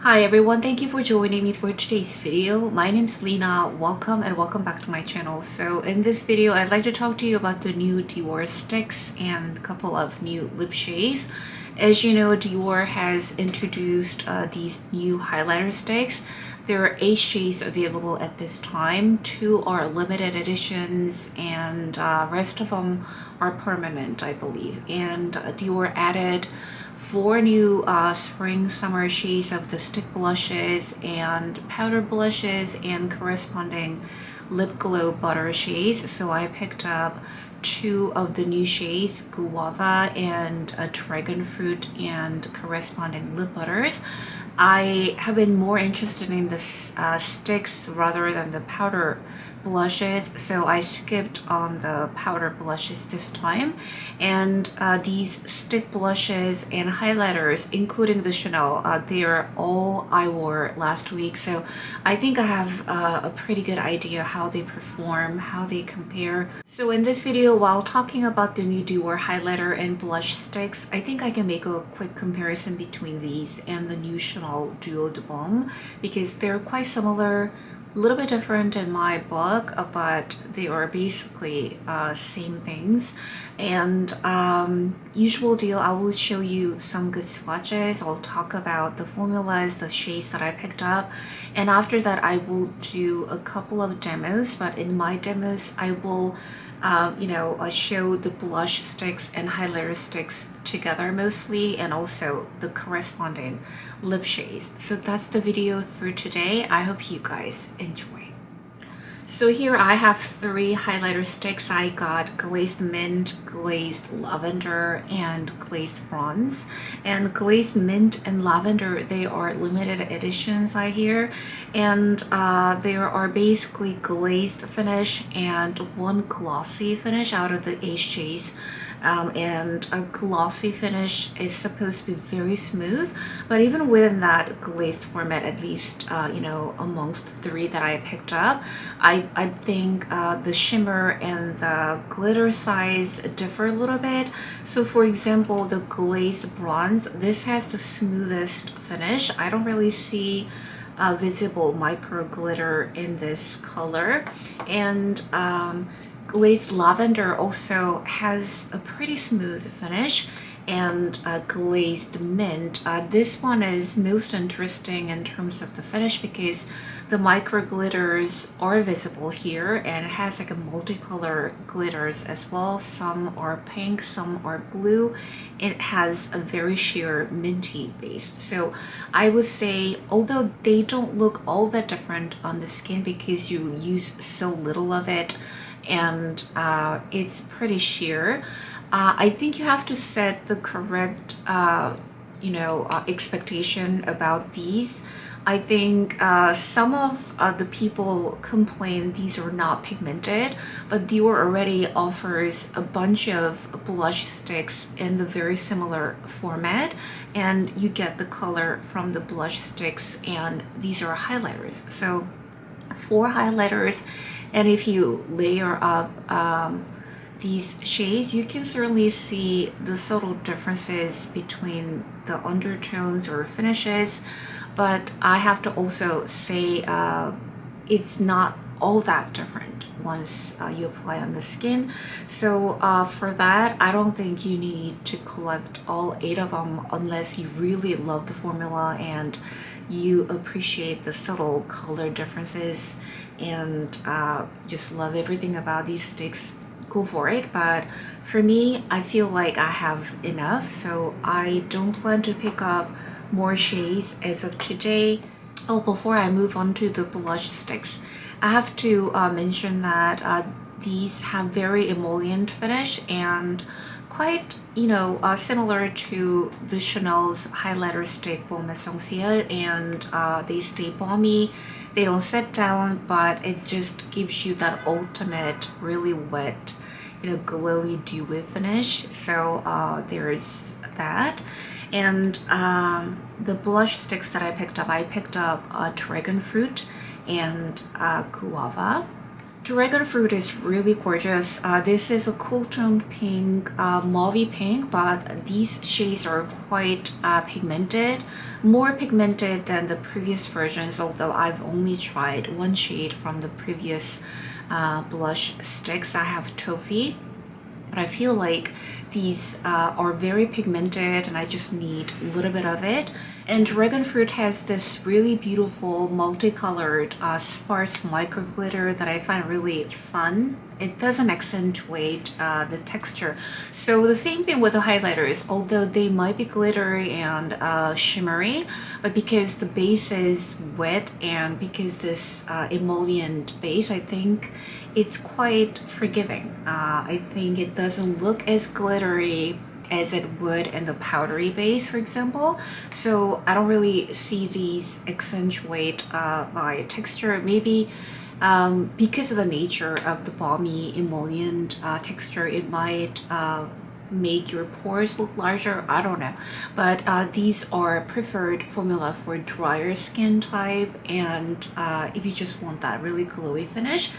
Hi everyone, thank you for joining me for today's video. My name is Lena. Welcome and welcome back to my channel. So in this video, I'd like to talk to you about the new Dior sticks and a couple of new lip shades. As you know, Dior has introduced these new highlighter sticks. There are 8 shades available at this time. 2 are limited editions and rest of them are permanent, I believe. And Dior added 4 new spring summer shades of the stick blushes and powder blushes and corresponding lip glow butter shades. So I picked up 2 of the new shades, Guava and a Dragonfruit, and corresponding lip butters. I have been more interested in the sticks rather than the powder blushes, so I skipped on the powder blushes this time. And these stick blushes and highlighters, including the Chanel, they are all I wore last week, so I think I have a pretty good idea how they perform, how they compare. So in this video, while talking about the new Dior highlighter and blush sticks, I think I can make a quick comparison between these and the new Chanel Duo de Baumes because they're quite similar, a little bit different in my book, but they are basically same things. And usual deal, I will show you some good swatches. I'll talk about the formulas, the shades that I picked up, and after that I will do a couple of demos. But in my demos I will show the blush sticks and highlighter sticks together mostly, and also the corresponding lip shades. So that's the video for today. I hope you guys enjoy. So here I have 3 highlighter sticks. I got Glazed Mint, Glazed Lavender, and Glazed Bronze. And Glazed Mint and Lavender, they are limited editions, I hear. And there are basically glazed finish and 1 glossy finish out of the 8 shades. And a glossy finish is supposed to be very smooth, but even within that glazed format, at least amongst 3 that I picked up, I think the shimmer and the glitter size differ a little bit. So for example, the Glazed Bronze, this has the smoothest finish. I don't really see visible micro glitter in this color. And Glazed Lavender also has a pretty smooth finish. And Glazed Mint, this one is most interesting in terms of the finish because the micro glitters are visible here, and it has like a multicolor glitters as well. Some are pink, some are blue. It has a very sheer minty base. So I would say, although they don't look all that different on the skin because you use so little of it, and it's pretty sheer, I think you have to set the correct expectation about these. I think some of the people complain these are not pigmented, but Dior already offers a bunch of blush sticks in the very similar format, and you get the color from the blush sticks, and these are highlighters. So 4 highlighters, and if you layer up these shades, you can certainly see the subtle differences between the undertones or finishes, but I have to also say it's not all that different once you apply on the skin. So for that, I don't think you need to collect all 8 of them unless you really love the formula and you appreciate the subtle color differences and just love everything about these sticks. Go for it. But for me, I feel like I have enough, so I don't plan to pick up more shades as of today. Oh, before I move on to the blush sticks, I have to mention that these have very emollient finish and quite similar to the Chanel's highlighter stick Baume Essentiel, and they stay balmy. They don't set down, but it just gives you that ultimate really wet, glowy dewy finish. So there's that. And the blush sticks that I picked up Dragonfruit and Guava. Dragonfruit is really gorgeous. This is a cool toned pink, mauve pink, but these shades are quite pigmented, more pigmented than the previous versions, although I've only tried one shade from the previous blush sticks. I have Toffee, but I feel like these are very pigmented and I just need a little bit of it. And Dragonfruit has this really beautiful multicolored sparse micro glitter that I find really fun. It doesn't accentuate the texture. So the same thing with the highlighters, although they might be glittery and shimmery, but because the base is wet and because this emollient base, I think it's quite forgiving. I think it doesn't look as glittery as it would in the powdery base, for example. So I don't really see these accentuate my texture. Maybe because of the nature of the balmy emollient texture, it might make your pores look larger. I don't know, but these are preferred formula for drier skin type, and if you just want that really glowy finish.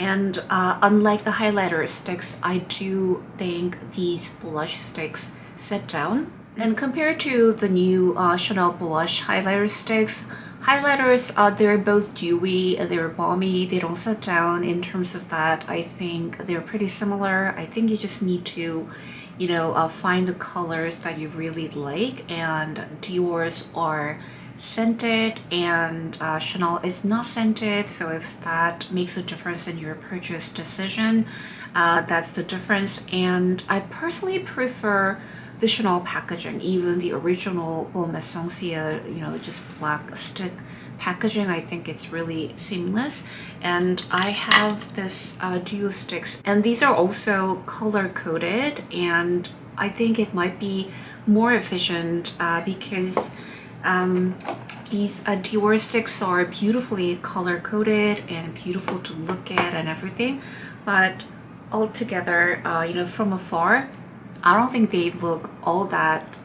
And unlike the highlighter sticks, I do think these blush sticks set down. And compared to the new Chanel blush highlighter sticks, highlighters, they're both dewy, they're balmy, they don't set down. In terms of that, I think they're pretty similar. I think you just need to, you know, find the colors that you really like, and Dior's are scented and Chanel is not scented. So if that makes a difference in your purchase decision, that's the difference. And I personally prefer the Chanel packaging, even the original Baume Essentiel, you know, just black stick packaging. I think it's really seamless. And I have this duo sticks, and these are also color coded, and I think it might be more efficient because these Dior sticks are beautifully color coded and beautiful to look at and everything, but altogether, you know, from afar, I don't think they look all that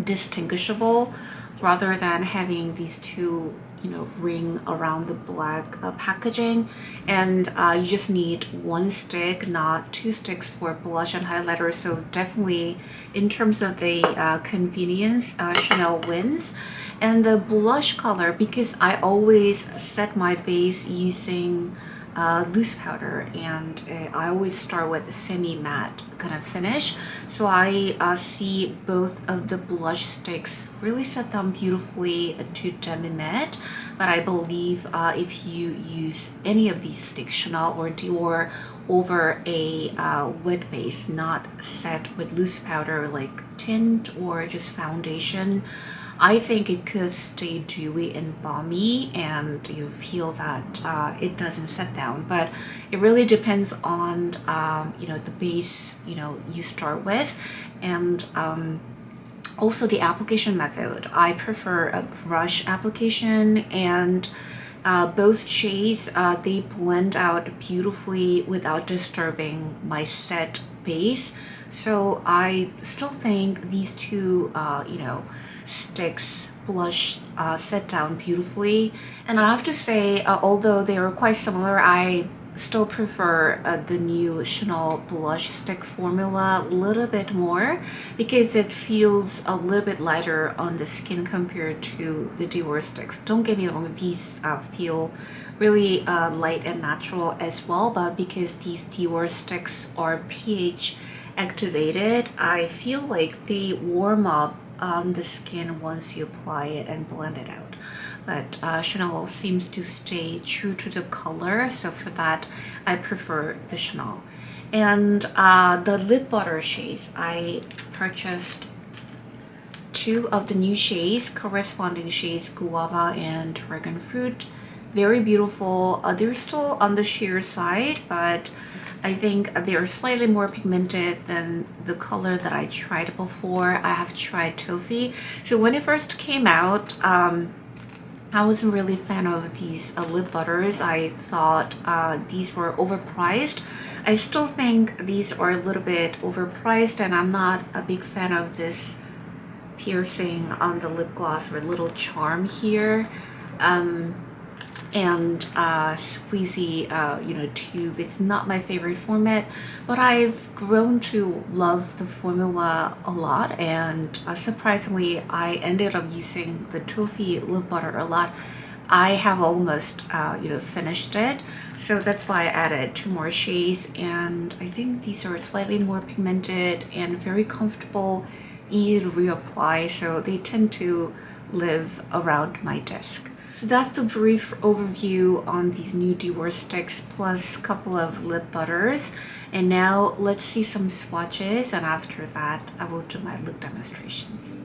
distinguishable, rather than having these two, you know, ring around the black packaging. And you just need one stick, not two sticks for blush and highlighter. So definitely in terms of the convenience, Chanel wins. And the blush color, because I always set my base using loose powder, and I always start with a semi-matte kind of finish, so I see both of the blush sticks really set down beautifully to demi-matte. But I believe if you use any of these sticks, Chanel or Dior, over a wet base, not set with loose powder like tint or just foundation, I think it could stay dewy and balmy and you feel that it doesn't set down. But it really depends on you know, the base, you know, you start with. And also the application method. I prefer a brush application, and both shades, they blend out beautifully without disturbing my set base. So I still think these two, you know, sticks blush set down beautifully. And I have to say, although they are quite similar, I still prefer the new Chanel blush stick formula a little bit more, because it feels a little bit lighter on the skin compared to the Dior sticks. Don't get me wrong, these feel really light and natural as well, but because these Dior sticks are pH activated, I feel like they warm up on the skin once you apply it and blend it out. But Chanel seems to stay true to the color, so for that I prefer the Chanel. And the lip butter shades, I purchased two of the new shades, corresponding shades, Guava and Dragonfruit. Very beautiful. They're still on the sheer side, but I think they're slightly more pigmented than the color that I tried before. I have tried Toffee. So when it first came out, I wasn't really a fan of these lip butters. I thought these were overpriced. I still think these are a little bit overpriced, and I'm not a big fan of this piercing on the lip gloss or little charm here. and squeezy tube. It's not my favorite format, but I've grown to love the formula a lot, and surprisingly I ended up using the toffee lip butter a lot. I have almost finished it, so that's why I added 2 more shades, and I think these are slightly more pigmented and very comfortable, easy to reapply, so they tend to live around my desk. So that's the brief overview on these new Dior sticks plus a couple of lip butters. And now let's see some swatches, and after that I will do my look demonstrations.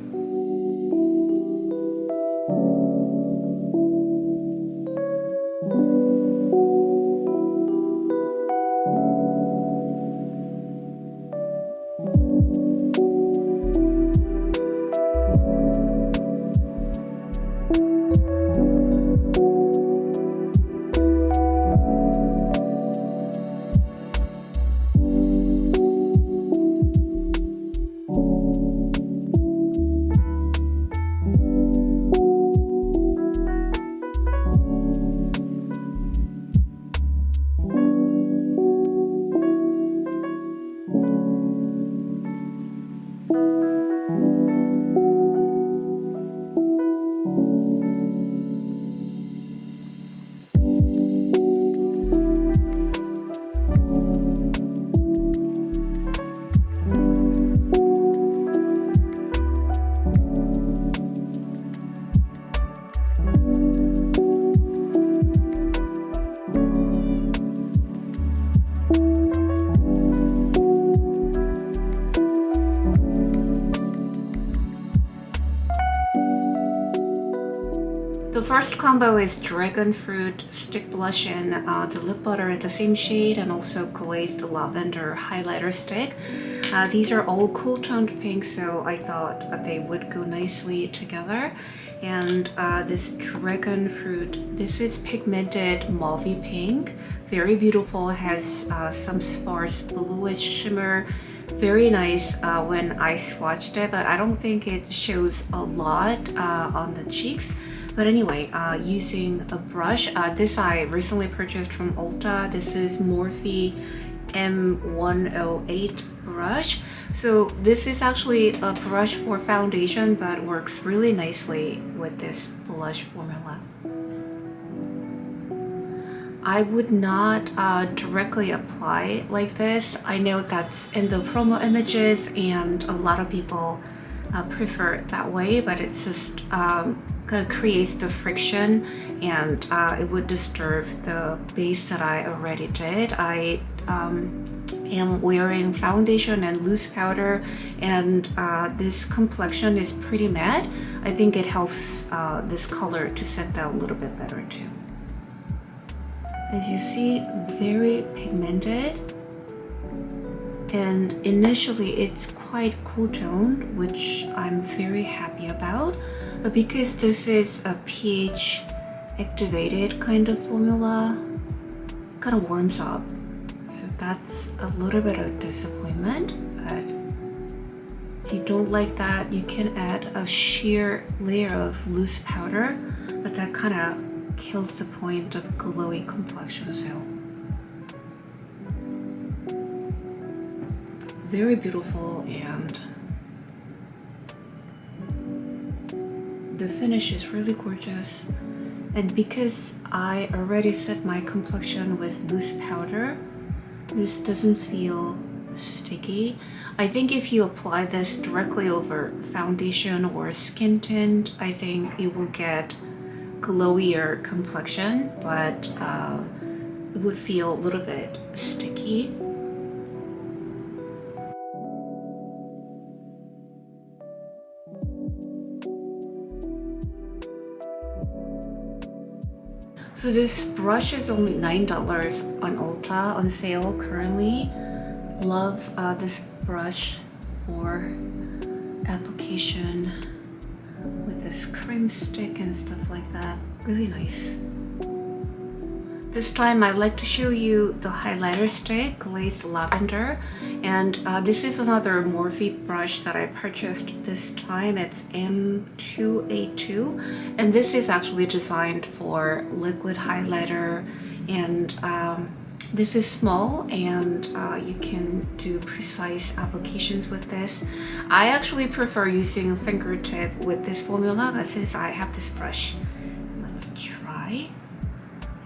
The first combo is Dragonfruit Stick Blush and the lip butter in the same shade, and also Glazed Lavender highlighter stick. These are all cool toned pink, so I thought they would go nicely together. And this Dragonfruit, this is pigmented mauve pink, very beautiful, has some sparse bluish shimmer. Very nice when I swatched it, but I don't think it shows a lot on the cheeks. But anyway, using a brush, this I recently purchased from Ulta. This is Morphe M108 brush. So this is actually a brush for foundation, but works really nicely with this blush formula. I would not directly apply like this. I know that's in the promo images and a lot of people prefer it that way, but it's just kind of creates the friction, and it would disturb the base that I already did. I am wearing foundation and loose powder, and this complexion is pretty matte. I think it helps this color to set down a little bit better too. As you see, very pigmented, and initially it's quite cool toned, which I'm very happy about. But because this is a pH activated kind of formula, it kind of warms up. So that's a little bit of disappointment, but if you don't like that, you can add a sheer layer of loose powder, but that kind of kills the point of glowy complexion. So very beautiful, and the finish is really gorgeous. And because I already set my complexion with loose powder, this doesn't feel sticky. I think if you apply this directly over foundation or skin tint, I think you will get glowier complexion, but it would feel a little bit sticky. So this brush is only $9 on Ulta on sale currently. Love this brush for application with this cream stick and stuff like that. Really nice. This time I'd like to show you the highlighter stick, Glazed Lavender. And this is another Morphe brush that I purchased this time. It's M2A2. And this is actually designed for liquid highlighter. And this is small, and you can do precise applications with this. I actually prefer using fingertip with this formula, but since I have this brush, let's try.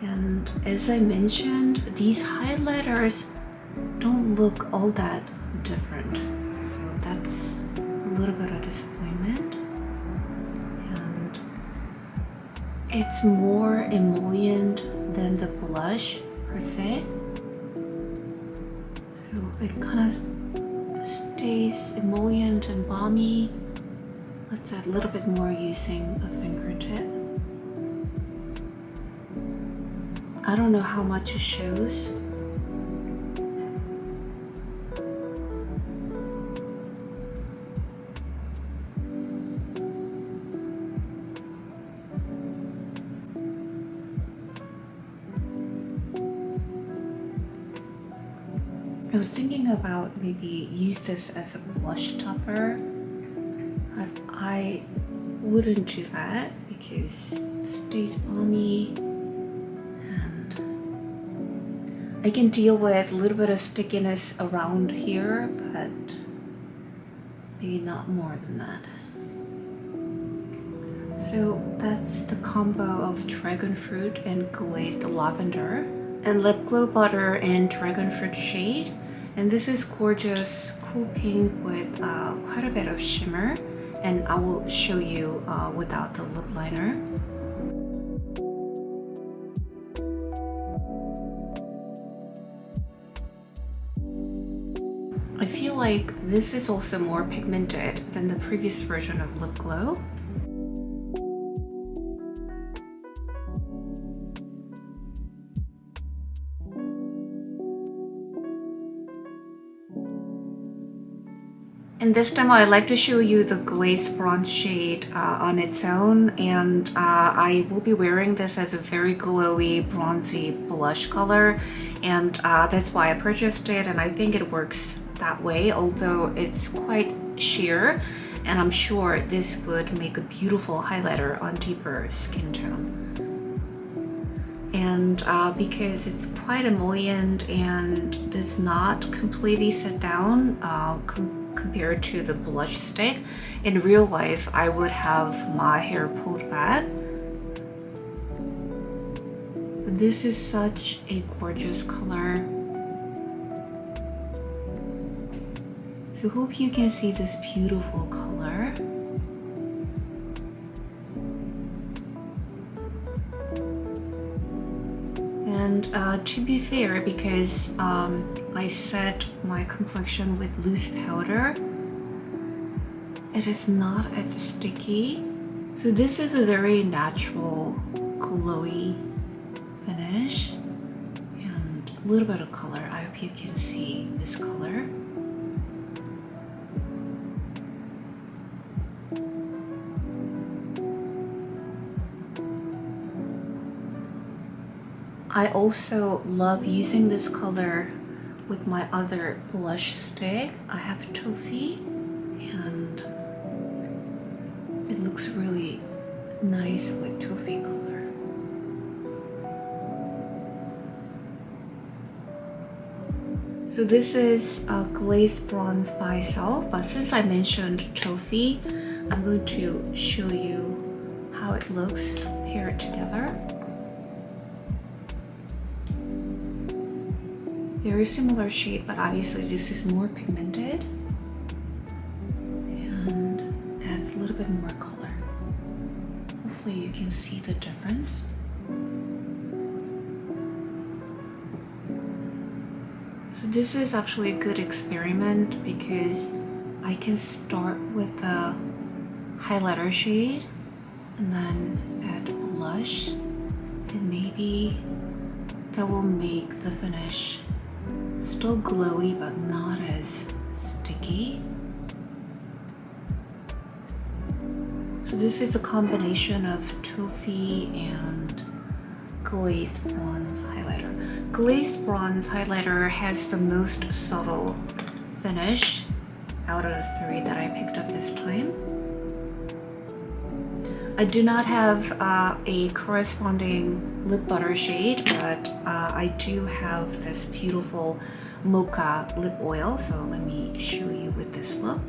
And as I mentioned, these highlighters don't look all that different. So that's a little bit of disappointment. And it's more emollient than the blush per se. So it kind of stays emollient and balmy. Let's add a little bit more using a fingertip. I don't know how much it shows. I was thinking about maybe use this as a blush topper, but I wouldn't do that because it stays balmy. I can deal with a little bit of stickiness around here, but maybe not more than that. So that's the combo of Dragonfruit and Glazed Lavender, and Lip Glow Butter in Dragonfruit shade. And this is gorgeous cool pink with quite a bit of shimmer, and I will show you without the lip liner. I feel like this is also more pigmented than the previous version of Lip Glow. And this time I'd like to show you the Glazed Bronze shade on its own, and I will be wearing this as a very glowy bronzy blush color, and that's why I purchased it, and I think it works that way, although it's quite sheer, and I'm sure this would make a beautiful highlighter on deeper skin tone. And because it's quite emollient and does not completely sit down compared to the blush stick, in real life I would have my hair pulled back. But this is such a gorgeous color. So hope you can see this beautiful color. And to be fair, because I set my complexion with loose powder, it is not as sticky. So this is a very natural, glowy finish and a little bit of color. I hope you can see this color. I also love using this color with my other blush stick. I have Toffee, and it looks really nice with Toffee color. So this is Glazed Bronze by itself, but since I mentioned Toffee, I'm going to show you how it looks paired together. Very similar shade, but obviously this is more pigmented and adds a little bit more color. Hopefully you can see the difference. So this is actually a good experiment because I can start with the highlighter shade and then add blush, and maybe that will make the finish still glowy but not as sticky. So this is a combination of Toffee and Glazed Bronze highlighter. Glazed Bronze highlighter has the most subtle finish out of the three that I picked up this time. I do not have a corresponding lip butter shade, but I do have this beautiful mocha lip oil, so let me show you with this look.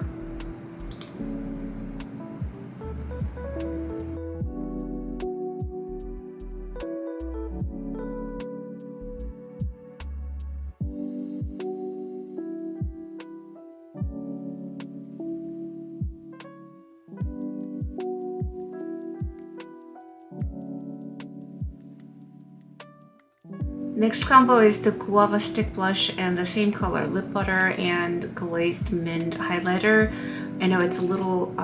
Next combo is the Guava stick blush and the same color lip butter and Glazed Mint highlighter. I know it's a little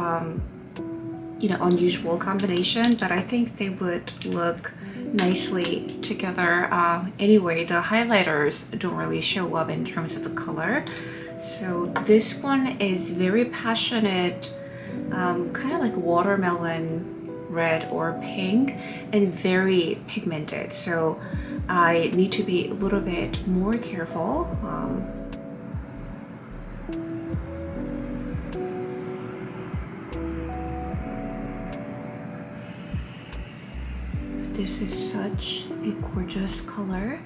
unusual combination, but I think they would look nicely together. Anyway, the highlighters don't really show up in terms of the color. So this one is very passionate, kind of like watermelon red or pink, and very pigmented. So I need to be a little bit more careful. This is such a gorgeous color.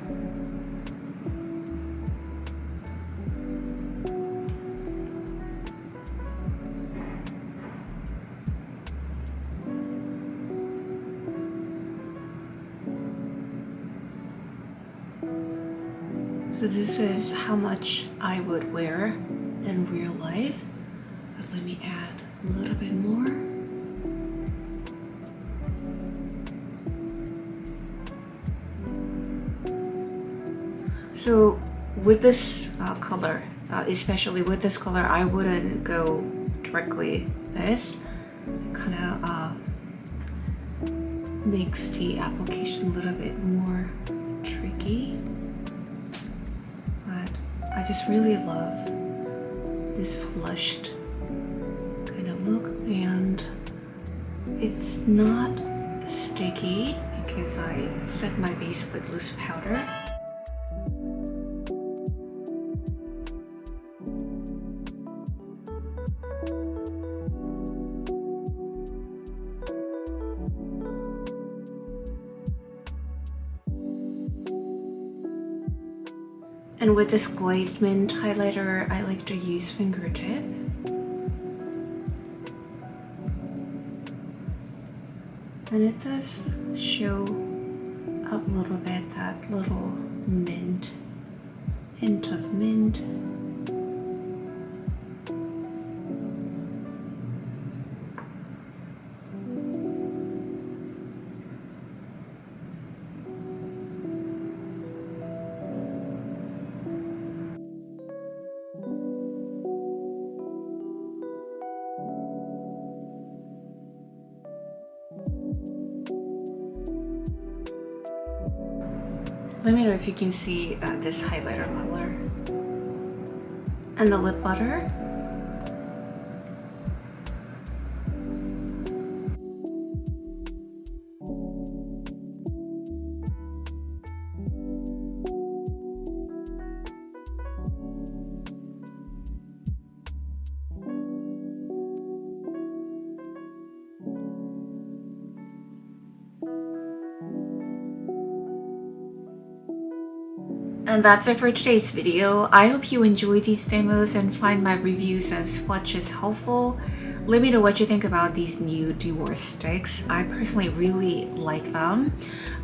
So this is how much I would wear in real life, but let me add a little bit more. So with this color, especially with this color, I wouldn't go directly this. It kind of makes the application a little bit more tricky. I just really love this flushed kind of look, and it's not sticky because I set my base with loose powder. And with this Glazed Mint highlighter, I like to use fingertip. And it does show up a little bit, that little mint, hint of mint. Let me know if you can see this highlighter color. And the lip butter. And that's it for today's video. I hope you enjoy these demos and find my reviews and swatches helpful. Let me know what you think about these new Dior sticks. I personally really like them.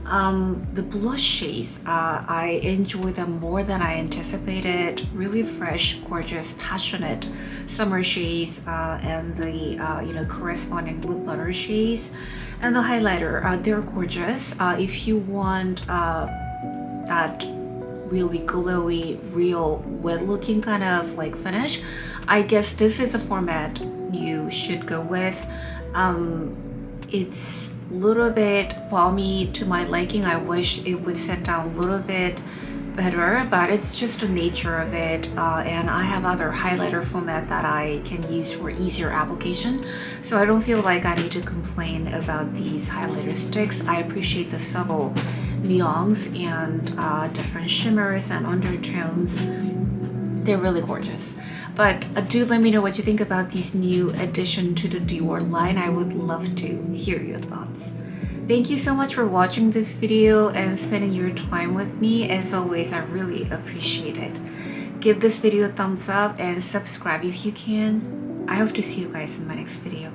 The blush shades, I enjoy them more than I anticipated. Really fresh, gorgeous, passionate summer shades, and the corresponding lip butter shades. And the highlighter, they're gorgeous. If you want that really glowy, real wet looking kind of like finish, I guess this is a format you should go with. It's a little bit balmy to my liking. I wish it would set down a little bit better, but it's just the nature of it. And I have other highlighter format that I can use for easier application, so I don't feel like I need to complain about these highlighter sticks. I appreciate the subtle neons and different shimmers and undertones. They're really gorgeous. But do let me know what you think about these new addition to the Dior line. I would love to hear your thoughts. Thank you so much for watching this video and spending your time with me. As always, I really appreciate it. Give this video a thumbs up and subscribe if you can. I hope to see you guys in my next video.